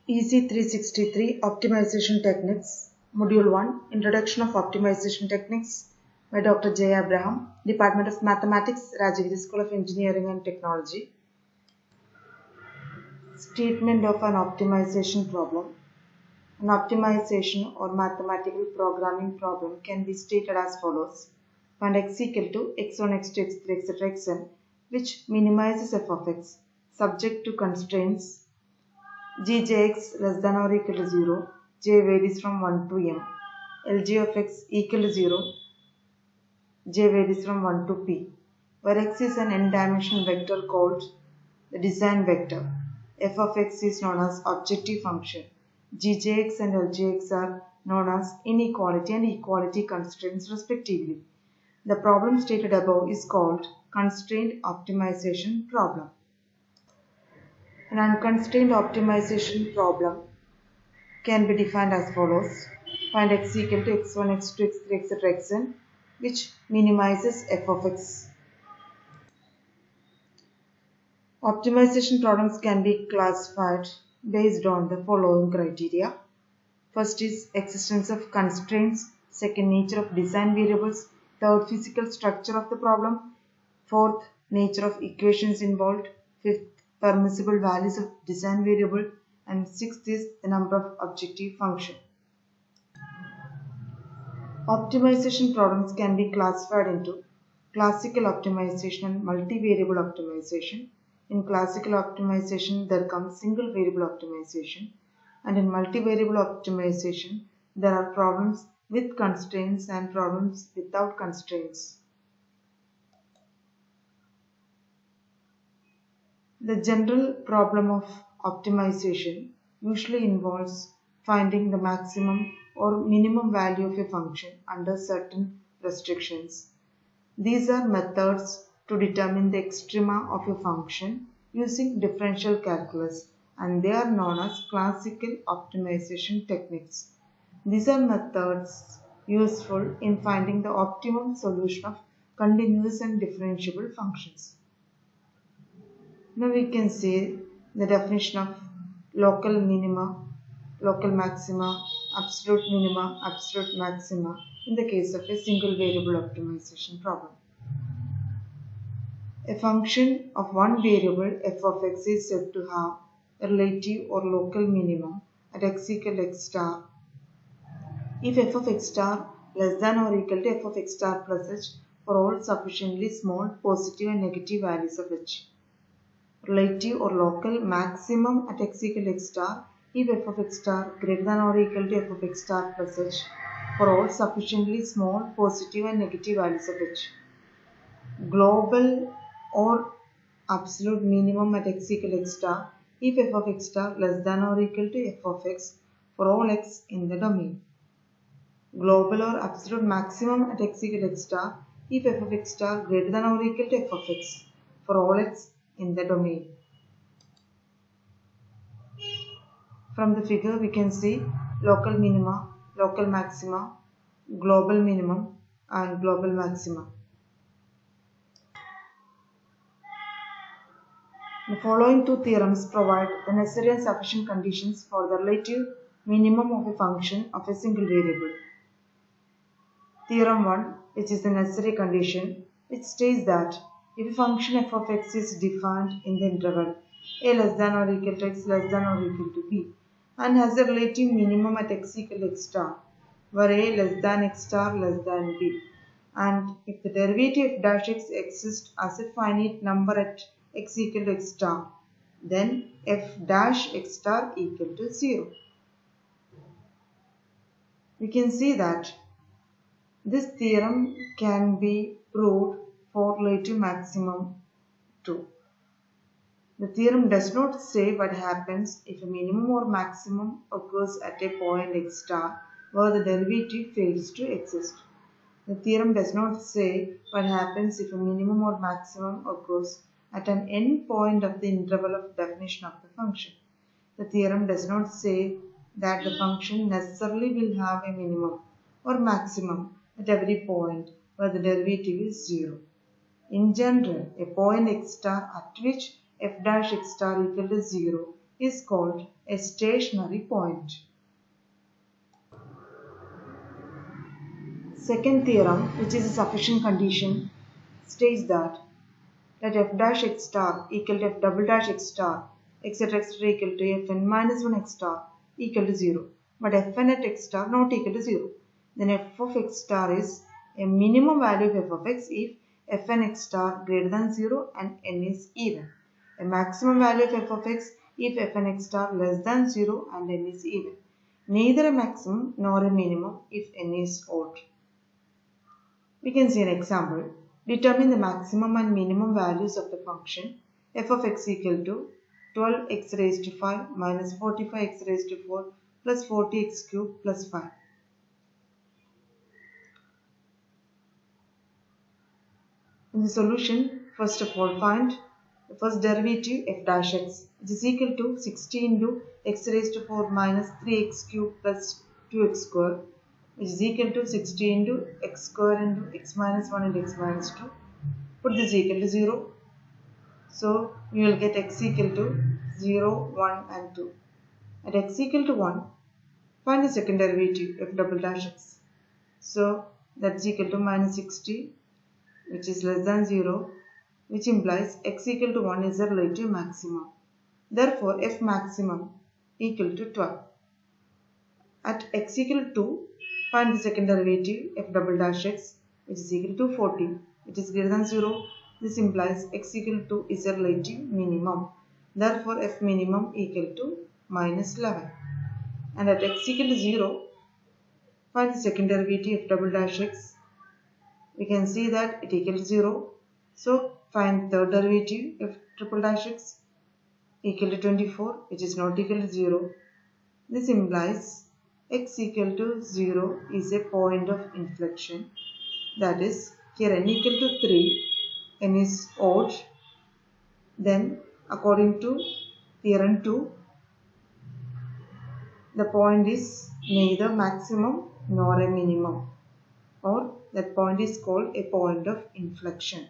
EC 363 Optimization Techniques Module 1 Introduction of Optimization Techniques by Dr. J. Abraham, Department of Mathematics, Rajagiri School of Engineering and Technology. Statement of an optimization problem. An optimization or mathematical programming problem can be stated as follows. Find x equal to x1, x2, x3, etc. xn, which minimizes f of x, subject to constraints Gjx less than or equal to 0, j varies from 1 to m, Lg of x equal to 0, j varies from 1 to p, where x is an n-dimensional vector called the design vector. F of x is known as objective function. Gjx and Lgx are known as inequality and equality constraints respectively. The problem stated above is called constraint optimization problem. An unconstrained optimization problem can be defined as follows. Find x equal to x1, x2, x3, etc. xn, which minimizes f of x. Optimization problems can be classified based on the following criteria. First is existence of constraints, second nature of design variables, third physical structure of the problem, fourth nature of equations involved, fifth permissible values of design variable, and sixth is the number of objective function. Optimization problems can be classified into classical optimization and multivariable optimization. In classical optimization, there comes single variable optimization, and in multivariable optimization, there are problems with constraints and problems without constraints. The general problem of optimization usually involves finding the maximum or minimum value of a function under certain restrictions. These are methods to determine the extrema of a function using differential calculus, and they are known as classical optimization techniques. These are methods useful in finding the optimum solution of continuous and differentiable functions. Now we can see the definition of local minima, local maxima, absolute minima, absolute maxima in the case of a single variable optimization problem. A function of one variable f of x is said to have a relative or local minimum at x equal to x star if f of x star less than or equal to f of x star plus h for all sufficiently small positive and negative values of h. Relative or local maximum at x equal to x star if f of x star greater than or equal to f of x star plus h for all sufficiently small positive and negative values of h. Global or absolute minimum at x equal to x star if f of x star less than or equal to f of x for all x in the domain. Global or absolute maximum at x equal to x star if f of x star greater than or equal to f of x for all x in the domain. From the figure we can see local minima, local maxima, global minimum and global maxima. The following two theorems provide the necessary and sufficient conditions for the relative minimum of a function of a single variable. Theorem 1, which is the necessary condition, which states that if a function f of x is defined in the interval a less than or equal to x less than or equal to b and has a relative minimum at x equal to x star, where a less than x star less than b, and if the derivative f dash x exists as a finite number at x equal to x star, then f dash x star equal to 0. We can see that this theorem can be proved for relative maximum too. The theorem does not say what happens if a minimum or maximum occurs at a point x star where the derivative fails to exist. The theorem does not say what happens if a minimum or maximum occurs at an end point of the interval of definition of the function. The theorem does not say that the function necessarily will have a minimum or maximum at every point where the derivative is 0. In general, a point x star at which f dash x star equal to 0 is called a stationary point. Second theorem, which is a sufficient condition, states that let f dash x star equal to f double dash x star etc equal to fn minus 1 x star equal to 0, but fn at x star not equal to 0. Then f of x star is a minimum value of f of x if fn x star greater than 0 and n is even. A maximum value of f of x if fn x star less than 0 and n is even. Neither a maximum nor a minimum if n is odd. We can see an example. Determine the maximum and minimum values of the function f of x equal to 12x raised to 5 minus 45x raised to 4 plus 40x cubed plus 5. In the solution, first of all find the first derivative f dash x, which is equal to 60 into x raised to 4 minus 3x cubed plus 2x square, which is equal to 60 into x square into x minus 1 into x minus 2. Put this equal to 0. So you will get x equal to 0, 1 and 2. At x equal to 1, find the second derivative f double dash x. So that's equal to minus 60, which is less than 0, which implies x equal to 1 is the relative maximum. Therefore f maximum equal to 12. At x equal to 2, find the second derivative f double dash x, which is equal to 40, which is greater than 0. This implies x equal to 2 is a relative minimum. Therefore f minimum equal to minus 11. And at x equal to 0, find the second derivative f double dash x. We can see that it equals to 0. So find third derivative f triple dash x equal to 24, which is not equal to 0. This implies x equal to 0 is a point of inflection. That is, here n equal to 3, n is odd. Then according to theorem 2, the point is neither maximum nor a minimum, or that point is called a point of inflection.